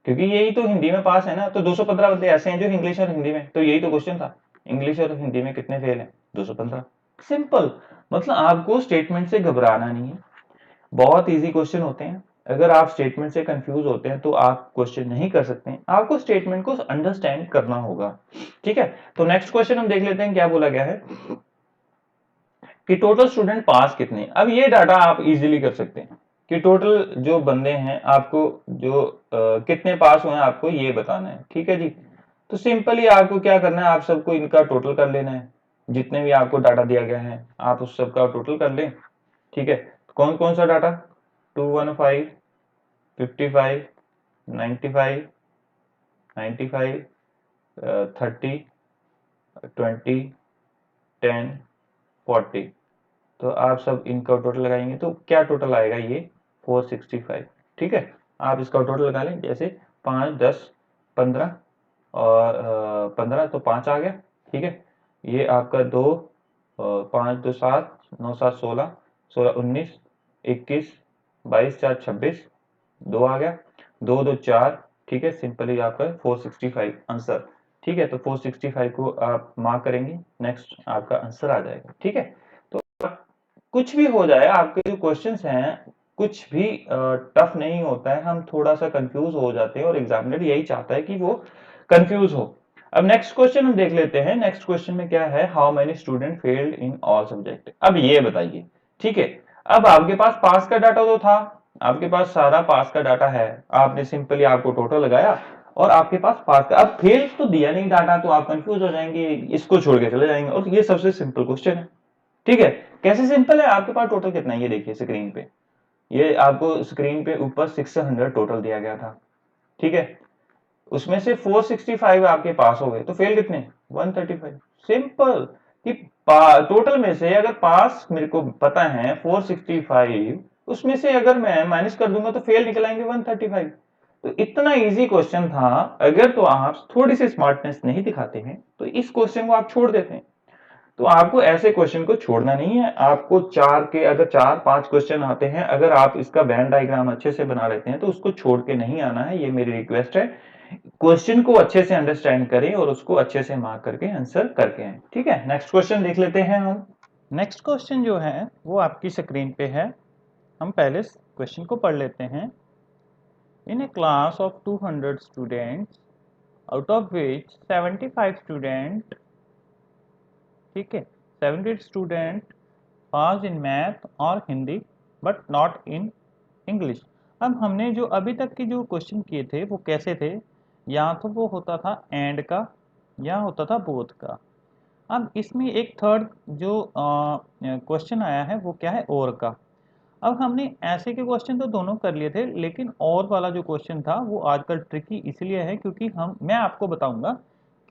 क्योंकि यही तो हिंदी में पास है ना, तो 215 बंदे ऐसे हैं जो इंग्लिश और हिंदी में, तो यही तो क्वेश्चन था, इंग्लिश और हिंदी में कितने फेल हैं, 215। सिंपल, मतलब आपको स्टेटमेंट से घबराना नहीं है, बहुत इजी क्वेश्चन होते हैं। अगर आप स्टेटमेंट से कंफ्यूज होते हैं तो आप क्वेश्चन नहीं कर सकते, आपको स्टेटमेंट को अंडरस्टैंड करना होगा। ठीक है, तो नेक्स्ट क्वेश्चन हम देख लेते हैं क्या बोला गया है कि टोटल स्टूडेंट पास कितने। अब ये डाटा आप इजीली कर सकते हैं कि टोटल जो बंदे हैं आपको जो कितने पास हुए हैं आपको ये बताना है। ठीक है जी, तो सिंपली आपको क्या करना है, आप सबको इनका टोटल कर लेना है, जितने भी आपको डाटा दिया गया है आप उस सबका टोटल कर लें। ठीक है, कौन कौन सा डाटा, 215, 55, 95, 95, 30, 20, 10, 40, तो आप सब इनका टोटल लगाएंगे तो क्या टोटल आएगा, ये 465। ठीक है, आप इसका टोटल लगा लें, जैसे 5, 10, 15 और 15 तो 5 आ गया। ठीक है, ये आपका 2, 5, 2, 7, 9, 7, 16, 16, 19, 21, 22, 4, 26, 2 आ गया, 2, 2, 4। ठीक है, सिंपली आपका 465 आंसर। ठीक है, तो 465 को आप मार्क करेंगे, नेक्स्ट आपका आंसर आ जाएगा। ठीक है, तो कुछ भी हो जाए, आपके जो क्वेश्चंस हैं कुछ भी टफ नहीं होता है, हम थोड़ा सा कंफ्यूज हो जाते हैं और एग्जामिनर यही चाहता है कि वो कंफ्यूज हो। अब नेक्स्ट क्वेश्चन हम देख लेते हैं, नेक्स्ट क्वेश्चन में क्या है, how many student failed in all subject. अब ये बताइए, ठीक है, अब आपके पास पास का डाटा तो था, आपके पास सारा पास का डाटा है, आपने सिंपली आपको टोटल लगाया और आपके पास पास का, अब फेल तो दिया नहीं डाटा, तो आप कंफ्यूज हो जाएंगे, इसको छोड़ के चले जाएंगे, और ये सबसे सिंपल क्वेश्चन है। ठीक है, कैसे सिंपल है, आपके पास टोटल कितना है ये देखिए स्क्रीन पे, ये आपको स्क्रीन पे ऊपर 600 टोटल दिया गया था। ठीक है, उसमें से 465 आपके पास हो गए, तो फेल कितने, 135। सिंपल कि टोटल में से अगर पास मेरे को पता है 465, उसमें से अगर मैं माइनस कर दूंगा तो फेल निकल आएंगे 135। तो इतना इजी क्वेश्चन था, अगर तो आप थोड़ी सी स्मार्टनेस नहीं दिखाते हैं तो इस क्वेश्चन को आप छोड़ देते हैं। तो आपको ऐसे क्वेश्चन को छोड़ना नहीं है। आपको अगर 4-5 क्वेश्चन आते हैं, अगर आप इसका वेन डायग्राम अच्छे से बना लेते हैं तो उसको छोड़ के नहीं आना है, ये मेरी रिक्वेस्ट है। क्वेश्चन को अच्छे से अंडरस्टैंड करें और उसको अच्छे से मार्क करके आंसर करके आए। ठीक है, नेक्स्ट क्वेश्चन देख लेते हैं हम। नेक्स्ट क्वेश्चन जो है वो आपकी स्क्रीन पे है। हम पहले क्वेश्चन को पढ़ लेते हैं। In a class of 200 students, out of which 75 student, ठीक है, 70 स्टूडेंट पास इन मैथ और Hindi but not in English. अब हमने जो अभी तक की जो क्वेश्चन किए थे वो कैसे थे, या तो वो होता था एंड का या होता था बोथ का। अब इसमें एक थर्ड जो क्वेश्चन आया है वो क्या है, और का। अब हमने ऐसे के क्वेश्चन तो दोनों कर लिए थे, लेकिन और वाला जो क्वेश्चन था वो आजकल ट्रिकी इसलिए है क्योंकि मैं आपको बताऊंगा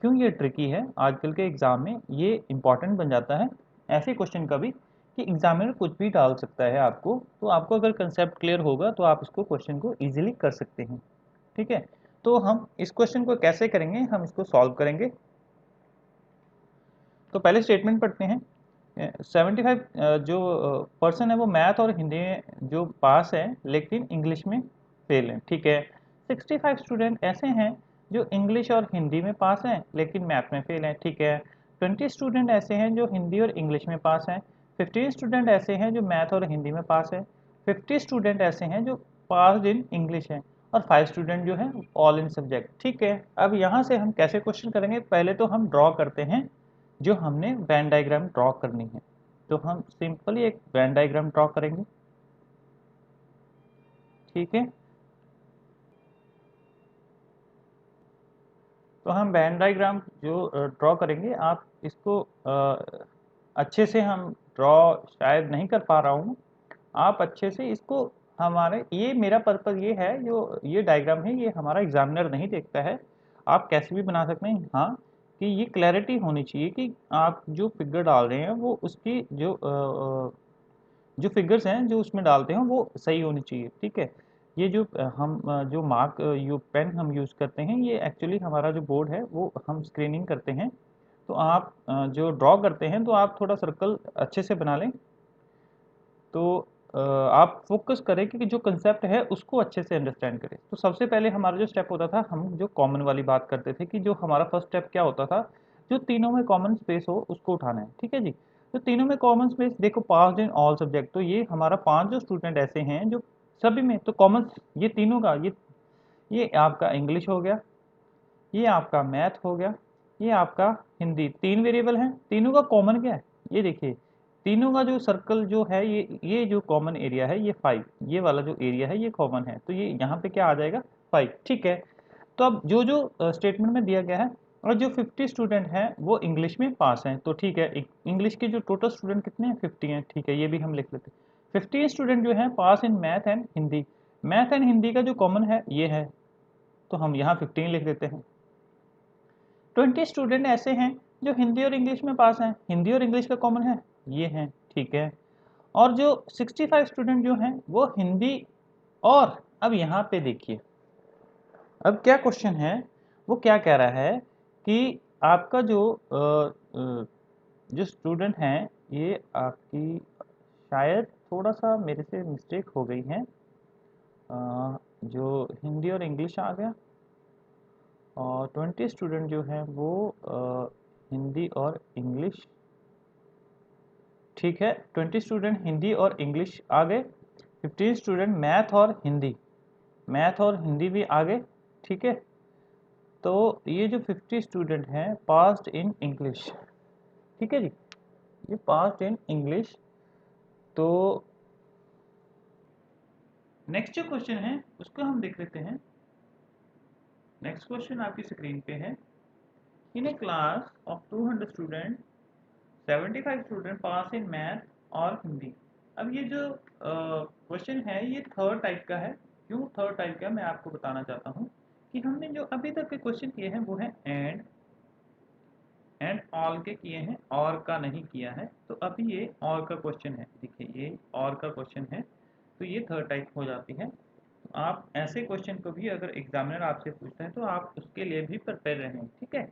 क्यों ये ट्रिकी है। आजकल के एग्जाम में ये इंपॉर्टेंट बन जाता है ऐसे क्वेश्चन का भी, कि एग्जामिनर कुछ भी डाल सकता है आपको। तो आपको अगर कंसेप्ट क्लियर होगा तो आप इसको क्वेश्चन को इजीली कर सकते हैं। ठीक है, तो हम इस क्वेश्चन को कैसे करेंगे, हम इसको सॉल्व करेंगे। तो पहले स्टेटमेंट पढ़ते हैं। 75 जो पर्सन है वो मैथ और हिंदी में जो पास है लेकिन इंग्लिश में फेल है। ठीक है, 65 स्टूडेंट ऐसे हैं जो इंग्लिश और हिंदी में पास हैं लेकिन मैथ में फेल हैं। ठीक है, 20 स्टूडेंट ऐसे हैं जो हिंदी और इंग्लिश में पास हैं। 15 स्टूडेंट ऐसे हैं जो मैथ और हिंदी में पास है। 50 स्टूडेंट ऐसे हैं जो पास इन इंग्लिश हैं। और 5 स्टूडेंट जो है ऑल इन सब्जेक्ट। ठीक है, अब यहाँ से हम कैसे क्वेश्चन करेंगे, पहले तो हम ड्रॉ करते हैं जो हमने वेन डायग्राम ड्रॉ करनी है। तो हम सिंपली एक वेन डायग्राम ड्रॉ करेंगे। ठीक है, तो हम वेन डायग्राम जो ड्रॉ करेंगे, आप इसको अच्छे से हम ड्रॉ शायद नहीं कर पा रहा हूँ। आप अच्छे से इसको, हमारे ये मेरा पर्पज़ ये है, जो ये डायग्राम है ये हमारा एग्जामिनर नहीं देखता है। आप कैसे भी बना सकते हैं, हाँ, कि ये क्लैरिटी होनी चाहिए कि आप जो फिगर डाल रहे हैं वो उसकी जो फिगर्स हैं जो उसमें डालते हैं वो सही होनी चाहिए। ठीक है, ये जो जो मार्क यू पेन हम यूज़ करते हैं, ये एक्चुअली हमारा जो बोर्ड है वो हम स्क्रीनिंग करते हैं। तो आप जो ड्रॉ करते हैं तो आप थोड़ा सर्कल अच्छे से बना लें। तो आप फोकस करें कि जो कंसेप्ट है उसको अच्छे से अंडरस्टैंड करें। तो सबसे पहले हमारा जो स्टेप होता था, हम जो कॉमन वाली बात करते थे कि जो हमारा फर्स्ट स्टेप क्या होता था, जो तीनों में कॉमन स्पेस हो उसको उठाना है। ठीक है जी, तो तीनों में कॉमन स्पेस देखो, पास्ड इन ऑल सब्जेक्ट। तो ये हमारा 5 जो स्टूडेंट ऐसे हैं जो सभी में तो कॉमन, ये तीनों का, ये आपका इंग्लिश हो गया, ये आपका मैथ हो गया, ये आपका हिंदी। 3 वेरिएबल हैं, तीनों का कॉमन क्या है, ये देखिए, तीनों का जो सर्कल जो है, ये जो कॉमन एरिया है ये 5, ये वाला जो एरिया है ये कॉमन है, तो ये यहाँ पे क्या आ जाएगा, 5। ठीक है, तो अब जो जो स्टेटमेंट में दिया गया है, और जो 50 स्टूडेंट हैं वो इंग्लिश में पास हैं, तो ठीक है, इंग्लिश के जो टोटल स्टूडेंट कितने हैं, 50 हैं। ठीक है, ये भी हम लिख लेते हैं। 50 स्टूडेंट जो हैं pass in math and Hindi. Math and Hindi का जो कॉमन है ये है, तो हम यहाँ 15 लिख देते हैं। 20 स्टूडेंट ऐसे हैं जो हिंदी और इंग्लिश में पास हैं, हिंदी और इंग्लिश का कॉमन है, ये हैं। ठीक है, और जो 65 स्टूडेंट जो हैं वो हिंदी, और अब यहाँ पे देखिए, अब क्या क्वेश्चन है, वो क्या कह रहा है कि आपका जो स्टूडेंट हैं, ये आपकी शायद थोड़ा सा मेरे से मिस्टेक हो गई है। जो हिंदी और इंग्लिश आ गया, और 20 स्टूडेंट जो हैं वो हिंदी और इंग्लिश। ठीक है, 20 स्टूडेंट हिंदी और इंग्लिश आ गए। 15 स्टूडेंट मैथ और हिंदी, मैथ और हिंदी भी आ गए। ठीक है, तो ये जो 50 स्टूडेंट हैं पास्ड इन इंग्लिश। ठीक है जी, ये पास्ड इन इंग्लिश। तो नेक्स्ट जो क्वेश्चन है उसको हम देख लेते हैं। नेक्स्ट क्वेश्चन आपकी स्क्रीन पे है। In a class of 200 student 75 student pass in math और हिंदी। अब ये जो क्वेश्चन है ये थर्ड टाइप का है। क्यों थर्ड टाइप का, मैं आपको बताना चाहता हूँ कि हमने जो अभी तक के क्वेश्चन किए हैं वो है एंड ऑल के किए हैं, और का नहीं किया है। तो अभी ये और का क्वेश्चन है, देखिए ये और का क्वेश्चन है, तो ये थर्ड टाइप हो जाती है। आप ऐसे क्वेश्चन को भी अगर एग्जामिनर आपसे पूछता है तो आप उसके लिए भी प्रिपेयर रहें, ठीक है।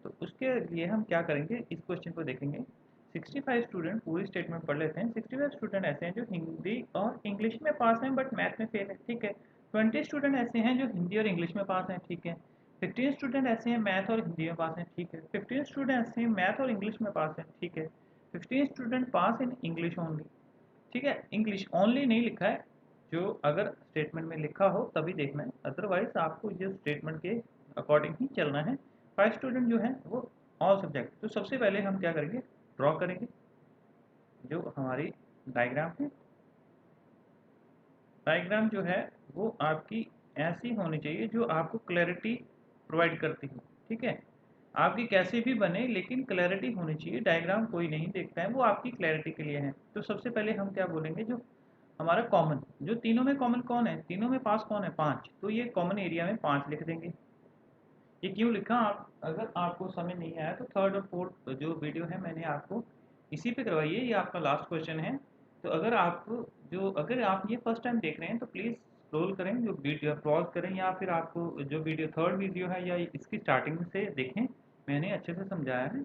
तो उसके लिए हम क्या करेंगे, इस क्वेश्चन को देखेंगे। 65 स्टूडेंट, पूरी स्टेटमेंट पढ़ लेते हैं। 65 स्टूडेंट ऐसे हैं जो हिंदी और इंग्लिश में पास हैं बट मैथ में फेल है, ठीक है। 20 स्टूडेंट ऐसे हैं जो हिंदी और इंग्लिश में पास हैं, ठीक है। 15 स्टूडेंट ऐसे हैं मैथ और हिंदी में पास हैं, ठीक है। 15 स्टूडेंट ऐसे हैं मैथ और इंग्लिश में पास हैं, ठीक है। 15 student pass in English only, ठीक है। इंग्लिश ओनली नहीं लिखा है, जो अगर स्टेटमेंट में लिखा हो तभी देखना है, अदरवाइज आपको ये स्टेटमेंट के अकॉर्डिंग ही चलना है। 5 स्टूडेंट जो है वो ऑल सब्जेक्ट। तो सबसे पहले हम क्या करेंगे, ड्रॉ करेंगे जो हमारी डायग्राम है। डायग्राम जो है वो आपकी ऐसी होनी चाहिए जो आपको क्लैरिटी प्रोवाइड करती हो, ठीक है। आपकी कैसी भी बने लेकिन क्लैरिटी होनी चाहिए। डायग्राम कोई नहीं देखता है, वो आपकी क्लैरिटी के लिए है। तो सबसे पहले हम क्या बोलेंगे, जो हमारा कॉमन, जो तीनों में कॉमन कौन है, तीनों में पास कौन है, 5। तो ये कॉमन एरिया में 5 लिख देंगे। ये क्यों लिखा, आप अगर आपको समझ नहीं आया तो थर्ड और फोर्थ जो वीडियो है मैंने आपको इसी पे करवाई है, ये आपका लास्ट क्वेश्चन है। तो अगर आप ये फर्स्ट टाइम देख रहे हैं तो प्लीज़ स्क्रॉल करें, जो वीडियो पॉज करें, या फिर आपको जो वीडियो थर्ड वीडियो है या इसकी स्टार्टिंग से देखें, मैंने अच्छे से समझाया है,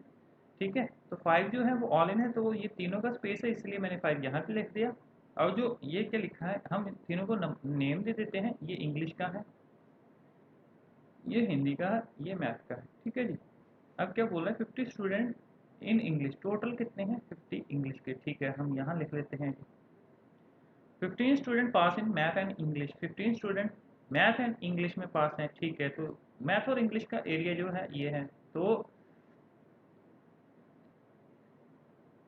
ठीक है। तो 5 जो है वो ऑल इन है, तो ये तीनों का स्पेस है इसलिए मैंने 5 यहाँ पे लिख दिया। और जो ये क्या लिखा है, हम तीनों को नेम दे देते हैं। ये इंग्लिश का है, ये हिंदी का है, ये मैथ का है, ठीक है जी। अब क्या बोल रहे हैं, 50 स्टूडेंट इन इंग्लिश, टोटल कितने हैं 50 इंग्लिश के, ठीक है। हम यहाँ लिख लेते हैं 15 student pass in math and English, 15 student math and English में पास हैं, ठीक है। तो मैथ और इंग्लिश का एरिया जो है ये है, तो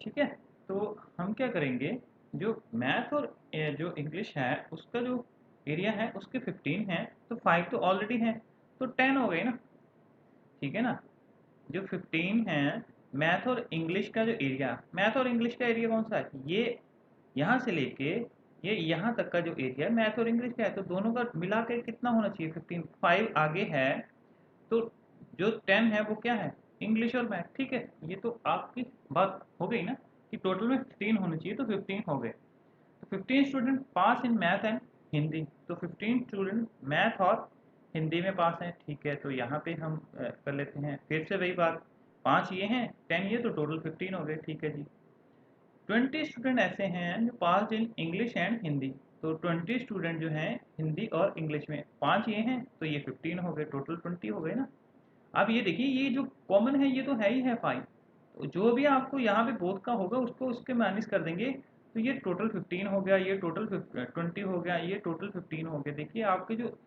ठीक है। तो हम क्या करेंगे, जो मैथ और जो इंग्लिश है उसका जो एरिया है उसके 15 है, तो 5 तो ऑलरेडी है, तो 10 हो गए ना, ठीक है ना। जो 15 है मैथ और इंग्लिश का जो एरिया, मैथ और इंग्लिश का एरिया कौन सा है, ये यहाँ से लेके ये यहाँ तक का जो एरिया है मैथ और इंग्लिश का है, तो दोनों का मिला के कितना होना चाहिए 15, 5 आगे है, तो जो 10 है वो क्या है, इंग्लिश और मैथ, ठीक है। ये तो आपकी बात हो गई ना कि टोटल में 15 होने चाहिए, तो 15 हो गए। तो 15 student pass in math and Hindi, तो 15 स्टूडेंट मैथ और हिंदी में पास हैं, ठीक है। तो यहाँ पे हम कर लेते हैं फिर से वही बात, 5 ये हैं 10 ये, तो टोटल 15 हो गए, ठीक है जी। 20 स्टूडेंट ऐसे हैं जो पास इन इंग्लिश एंड हिंदी, तो 20 स्टूडेंट जो हैं हिंदी और इंग्लिश में, 5 ये हैं तो ये 15 हो गए, टोटल 20 हो गए ना। अब ये देखिए, ये जो कॉमन है ये तो है ही है 5, तो जो भी आपको यहाँ पे बोथ का होगा उसको उसके माइनस कर देंगे, तो ये टोटल 15 हो गया, ये टोटल 20 हो गया, ये टोटल 15 हो गया। देखिए आपके जो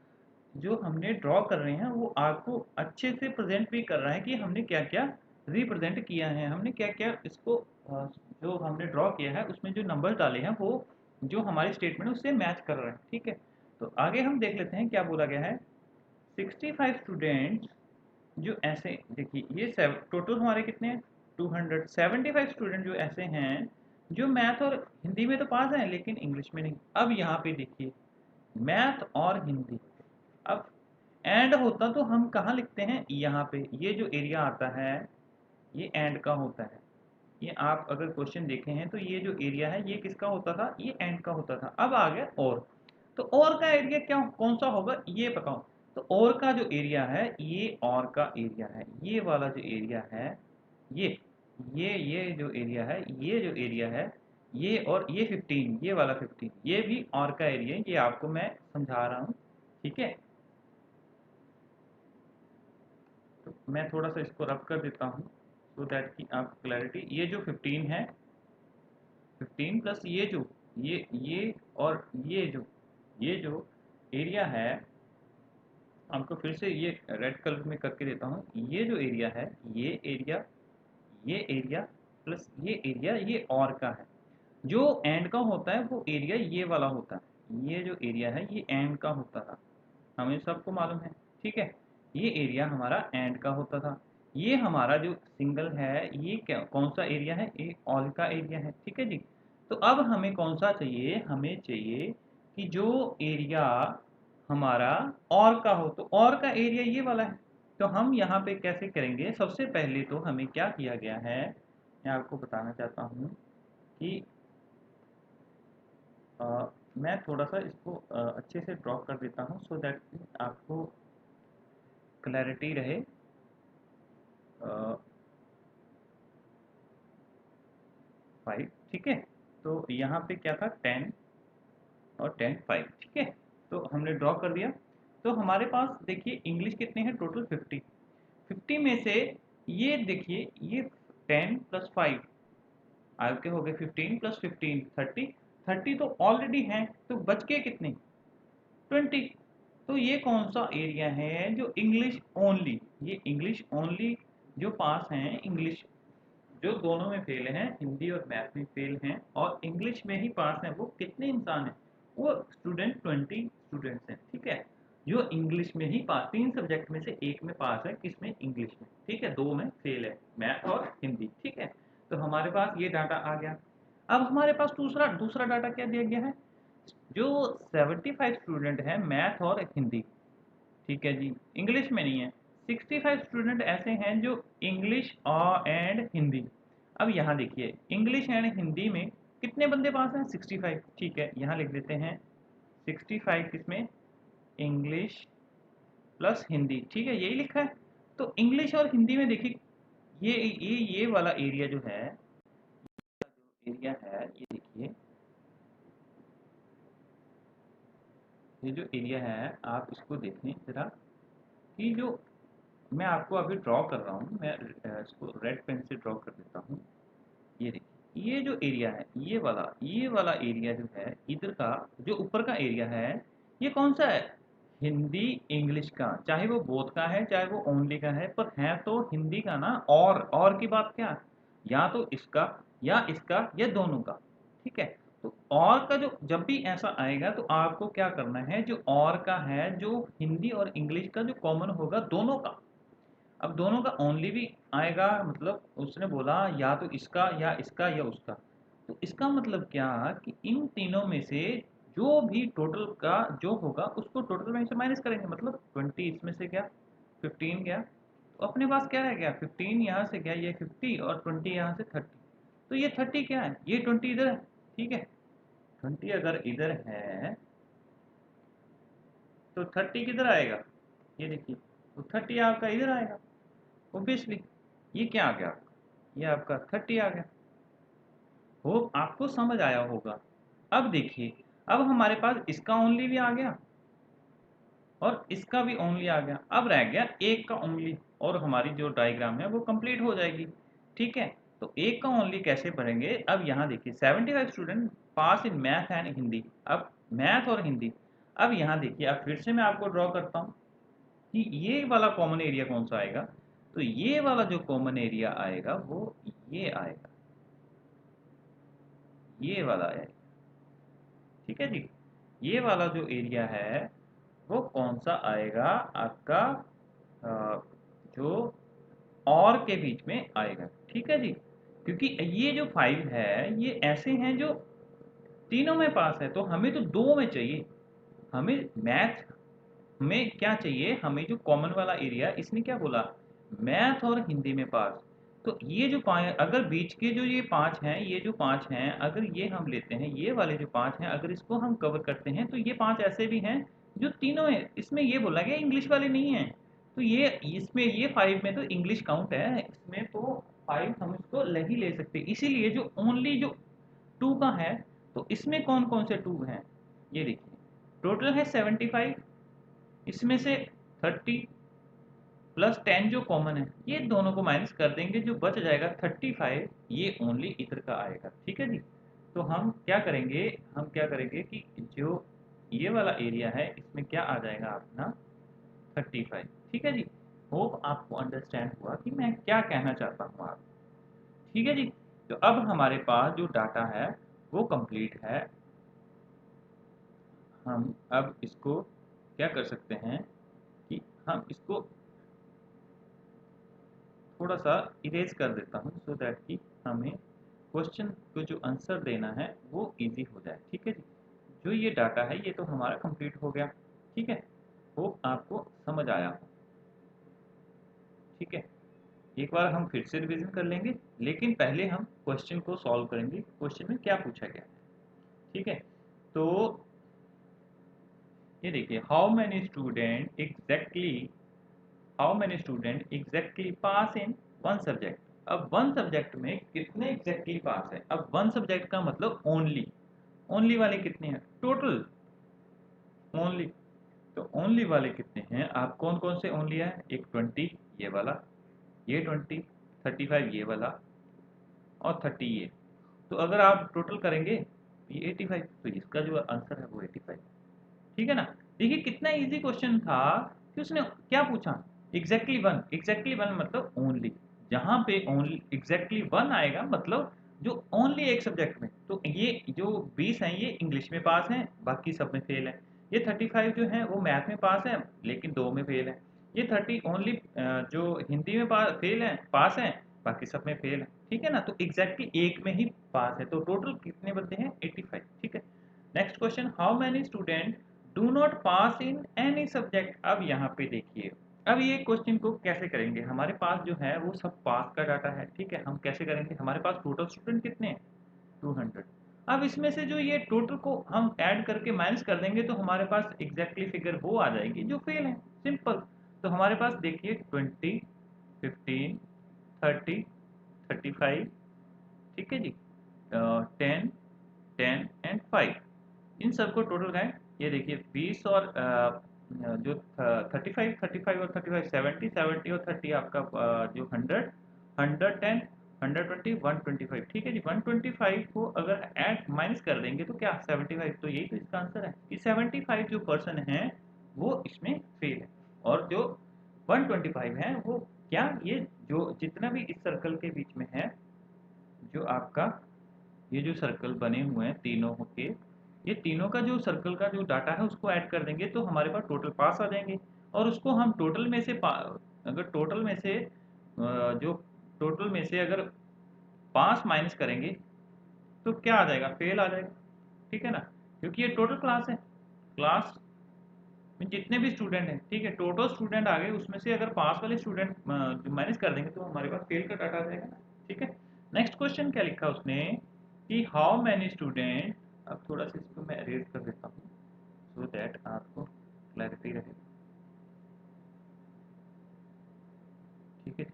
जो हमने ड्रॉ कर रहे हैं वो आपको अच्छे से प्रेजेंट भी कर रहा है कि हमने क्या क्या रिप्रेजेंट किया है, हमने क्या क्या इसको जो हमने ड्रॉ किया है उसमें जो नंबर डाले हैं वो जो हमारी स्टेटमेंट है उससे मैच कर रहे हैं, ठीक है। तो आगे हम देख लेते हैं क्या बोला गया है। 65 स्टूडेंट्स जो ऐसे, देखिए ये टोटल हमारे कितने हैं 275 स्टूडेंट जो ऐसे हैं जो मैथ और हिंदी में तो पास हैं लेकिन इंग्लिश में नहीं। अब यहाँ पे देखिए मैथ और हिंदी, अब एंड होता तो हम कहाँ लिखते हैं, यहाँ पे ये जो एरिया आता है ये एंड का होता है। ये आप अगर क्वेश्चन देखे हैं तो ये जो एरिया है ये किसका होता था, ये एंड का होता था। अब आ गया और, तो और का एरिया क्या कौन सा होगा ये बताओ। तो और का जो एरिया है ये और का एरिया है, ये वाला जो एरिया है ये जो एरिया है, ये जो एरिया है ये, और ये 15, ये वाला 15 ये भी और का एरिया है, ये आपको मैं समझा रहा हूँ, ठीक है। तो मैं थोड़ा सा इसको रब कर देता हूँ सो दैट कि आप क्लैरिटी, ये जो 15 है 15 प्लस ये जो ये और ये जो एरिया है, आपको फिर से ये रेड कलर में करके देता हूँ। ये जो एरिया है ये एरिया प्लस ये एरिया ये और का है। जो एंड का होता है वो एरिया ये वाला होता है, ये जो एरिया है ये एंड का होता था, हमें सबको मालूम है, ठीक है। ये एरिया हमारा एंड का होता था। ये हमारा जो सिंगल है ये क्या कौन सा एरिया है, ये ऑल का एरिया है, ठीक है जी। तो अब हमें कौन सा चाहिए, हमें चाहिए कि जो एरिया हमारा और का हो, तो और का एरिया ये वाला है। तो हम यहाँ पे कैसे करेंगे, सबसे पहले तो हमें क्या किया गया है मैं आपको बताना चाहता हूँ कि मैं थोड़ा सा इसको अच्छे से ड्रॉ कर देता हूँ सो दैट आपको क्लैरिटी रहे। 5, ठीक है। तो यहाँ पे क्या था, 10 और 10 5, ठीक है। तो हमने ड्रॉ कर दिया। तो हमारे पास देखिए इंग्लिश कितने हैं टोटल, 50। 50 में से ये देखिए, ये 10 प्लस 5 आपके हो गए 15 प्लस 15 30। 30 तो ऑलरेडी हैं, तो बच के कितने, 20। तो ये कौन सा एरिया है जो इंग्लिश ओनली, ये इंग्लिश ओनली जो पास हैं, इंग्लिश जो दोनों में फेल हैं, हिंदी और मैथ में फेल हैं और इंग्लिश में ही पास हैं, वो कितने इंसान हैं, वो स्टूडेंट 20 स्टूडेंट्स हैं, ठीक है। जो इंग्लिश में ही पास, 3 सब्जेक्ट में से एक में पास है, किसमें, इंग्लिश में, ठीक है, 2 में फेल है, मैथ और हिंदी, ठीक है। तो हमारे पास ये डाटा आ गया। अब हमारे पास दूसरा दूसरा डाटा क्या दिया गया है, जो 75 स्टूडेंट हैं मैथ और हिंदी, ठीक है जी, इंग्लिश में नहीं है। 65 स्टूडेंट ऐसे हैं जो इंग्लिश और एंड हिंदी। अब यहाँ देखिए इंग्लिश एंड हिंदी में कितने बंदे पास हैं, 65, ठीक है, यहाँ लिख देते हैं 65 किसमें, इंग्लिश प्लस हिंदी, ठीक है, यही लिखा है। तो इंग्लिश और हिंदी में देखिए ये वाला एरिया जो है, जो एरिया है ये देखिए, ये जो एरिया है आप इसको देखें जरा, कि जो मैं आपको अभी ड्रॉ कर रहा हूँ, मैं इसको रेड पेन से ड्रॉ कर देता हूँ। ये देखिए ये जो एरिया है, ये वाला एरिया जो है इधर का, जो ऊपर का एरिया है, ये कौन सा है, हिंदी इंग्लिश का, चाहे वो बोथ का है चाहे वो ओनली का है, पर है तो हिंदी का ना। और की बात क्या, या तो इसका या इसका या दोनों का, ठीक है। तो और का जो जब भी ऐसा आएगा तो आपको क्या करना है, जो और का है, जो हिंदी और इंग्लिश का जो कॉमन होगा दोनों का। अब दोनों का ओनली भी आएगा, मतलब उसने बोला या तो इसका या इसका या उसका, तो इसका मतलब क्या कि इन तीनों में से जो भी टोटल का जो होगा उसको टोटल में से माइनस करेंगे, मतलब 20 इसमें से गया, 15 गया, तो अपने पास क्या रह गया, 15 यहाँ से गया, ये 50 और 20 यहाँ से 30। तो ये 30 क्या है, ये 20 इधर है, ठीक है। 20 अगर इधर है तो 30 किधर आएगा, ये देखिए, तो 30 आपका इधर आएगा ओब्वियसली। ये क्या आ गया, ये आपका 30 आ गया। होप आपको समझ आया होगा। अब देखिए, अब हमारे पास इसका ओनली भी आ गया और इसका भी ओनली आ गया, अब रह गया एक का ओनली, और हमारी जो डायग्राम है वो कंप्लीट हो जाएगी, ठीक है। तो एक का ओनली कैसे पढ़ेंगे, अब यहाँ देखिए 75 student pass in math and Hindi, अब मैथ और हिंदी। अब यहाँ देखिए, अब फिर से मैं आपको ड्रॉ करता हूँ कि ये वाला कॉमन एरिया कौन सा आएगा, तो ये वाला जो कॉमन एरिया आएगा वो ये आएगा, ये वाला आएगा, ठीक है जी। ये वाला जो एरिया है वो कौन सा आएगा आपका, अ, जो और के बीच में आएगा, ठीक है जी। क्योंकि ये जो 5 है ये ऐसे हैं जो तीनों में पास है, तो हमें तो दो में चाहिए। हमें मैथ में क्या चाहिए, हमें जो कॉमन वाला एरिया, इसने क्या बोला, मैथ और हिंदी में पास। तो ये जो 5, अगर बीच के जो ये 5 हैं, ये जो 5 हैं, अगर ये हम लेते हैं, ये वाले जो 5 हैं अगर इसको हम कवर करते हैं, तो ये 5 ऐसे भी हैं जो तीनों हैं, इसमें ये बोला गया इंग्लिश वाले नहीं हैं। तो ये इसमें ये 5 में तो इंग्लिश काउंट है, इसमें तो 5 हम इसको नहीं ले सकते, इसीलिए जो ओनली जो 2 का है, तो इसमें कौन कौन से 2 हैं, ये देखिए टोटल है 75, इसमें से 30 प्लस 10 जो कॉमन है, ये दोनों को माइनस कर देंगे, जो बच जाएगा 35, ये ओनली इधर का आएगा, ठीक है जी। तो हम क्या करेंगे कि जो ये वाला एरिया है इसमें क्या आ जाएगा अपना 35, ठीक है जी। होप आपको अंडरस्टैंड हुआ कि मैं क्या कहना चाहता हूँ आप, ठीक है जी। तो अब हमारे पास जो डाटा है वो कंप्लीट है। हम अब इसको क्या कर सकते हैं कि हम इसको थोड़ा सा इरेज कर देता हूँ सो दैट कि हमें क्वेश्चन को जो आंसर देना है वो इजी हो जाए, ठीक है जी। जो ये डाटा है ये तो हमारा कंप्लीट हो गया, ठीक है। होप आपको समझ आया हो, ठीक है। एक बार हम फिर से रिवीजन कर लेंगे, लेकिन पहले हम क्वेश्चन को सॉल्व करेंगे, क्वेश्चन में क्या पूछा गया है, ठीक है। तो ये देखिए how many student exactly pass in one subject. अब वन सब्जेक्ट में कितने एग्जैक्टली पास है? अब वन सब्जेक्ट का मतलब ओनली वाले कितने हैं? Total only. तो ओनली वाले कितने हैं? आप कौन कौन से ओनली है? एक 20 ये वाला, ये 20, 35 ये वाला और 30 ये। तो अगर आप टोटल करेंगे ये 85, तो इसका जो आंसर है वो 85। ठीक है ना? देखिए कितना इजी क्वेश्चन था कि उसने क्या पूछा? एग्जैक्टली वन मतलब ओनली। जहां पे ओनली एग्जैक्टली वन आएगा मतलब जो ओनली एक सब्जेक्ट में, तो ये जो 20 हैं ये इंग्लिश में पास हैं, बाकी सब में फेल है। ये 35 जो है वो मैथ में पास है लेकिन 2 में फेल है। ये 30 ओनली जो हिंदी में पास है, बाकी सब में फेल है। ठीक है ना? तो एग्जैक्टली एक में ही पास है। तो टोटल कितने बनते हैं? 85। ठीक है। Next question, how many student do not pass in any subject. अब यहाँ पे देखिए, अब ये क्वेश्चन को कैसे करेंगे? हमारे पास जो है वो सब पास का डाटा है। ठीक है, हम कैसे करेंगे? हमारे पास टोटल स्टूडेंट कितने हैं? 200। अब इसमें से जो ये टोटल को हम ऐड करके माइनस कर देंगे तो हमारे पास एग्जैक्टली फिगर वो आ जाएगी जो फेल है। सिंपल। तो हमारे पास देखिए 20, 15, 30, 35, ठीक है जी, 10, 10 एंड 5, इन सबको टोटल करें। ये देखिए 20 और जो 35 और 35 70, 70 और 30 आपका जो 100, 110, 120, 125। ठीक है जी, 125 को अगर ऐड माइनस कर देंगे तो क्या 75, तो यही तो इसका आंसर है कि 75 जो पर्सन है वो इसमें फेल है। और जो 125 है वो क्या, ये जो जितना भी इस सर्कल के बीच में है, जो आपका ये जो सर्कल बने हुए हैं तीनों के, ये तीनों का जो सर्कल का जो डाटा है उसको ऐड कर देंगे तो हमारे पास टोटल पास आ जाएंगे। और उसको हम टोटल में से अगर टोटल में से जो टोटल में से अगर पास माइनस करेंगे तो क्या आ जाएगा? फेल आ जाएगा। ठीक है ना? क्योंकि ये टोटल क्लास है, क्लास में जितने भी स्टूडेंट हैं, ठीक है, टोटल स्टूडेंट आ गए, उसमें से अगर पास वाले स्टूडेंट माइनस कर देंगे तो हमारे पास फेल का डाटा आ जाएगा ना। ठीक है। नेक्स्ट क्वेश्चन क्या लिखा उसने कि हाउ मैनी स्टूडेंट। अब थोड़ा सा इसको मैं अरेज कर देता हूँ सो दैट आपको क्लैरिटी रहे। ठीक है।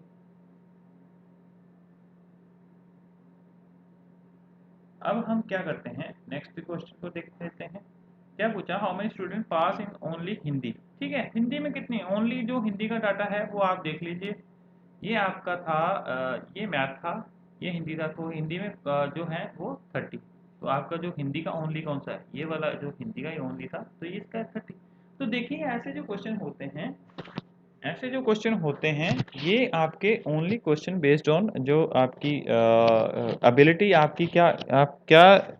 अब हम क्या करते हैं, नेक्स्ट क्वेश्चन को देख लेते हैं। क्या पूछा? How many student pass in only Hindi. ठीक है, हिंदी में कितनी? ओनली जो हिंदी का डाटा है वो आप देख लीजिए। ये आपका था ये मैथ था, ये हिंदी था, तो हिंदी में जो है वो 30। तो आपका जो हिंदी का ओनली कौन सा है? ये वाला जो हिंदी का ही ओनली था, तो ये इसका 30। तो देखिए ऐसे जो क्वेश्चन होते हैं ये आपके ओनली क्वेश्चन बेस्ड ऑन जो आपकी एबिलिटी आपकी क्या, आप क्या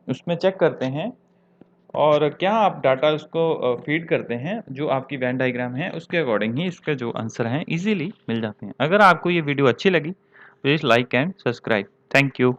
उसमें चेक करते हैं और क्या आप डाटा उसको फीड करते हैं, जो आपकी वेन डायग्राम है उसके अकॉर्डिंग ही इसके जो आंसर हैं इजीली मिल जाते हैं। अगर आपको ये वीडियो अच्छी लगी please like and subscribe. Thank you.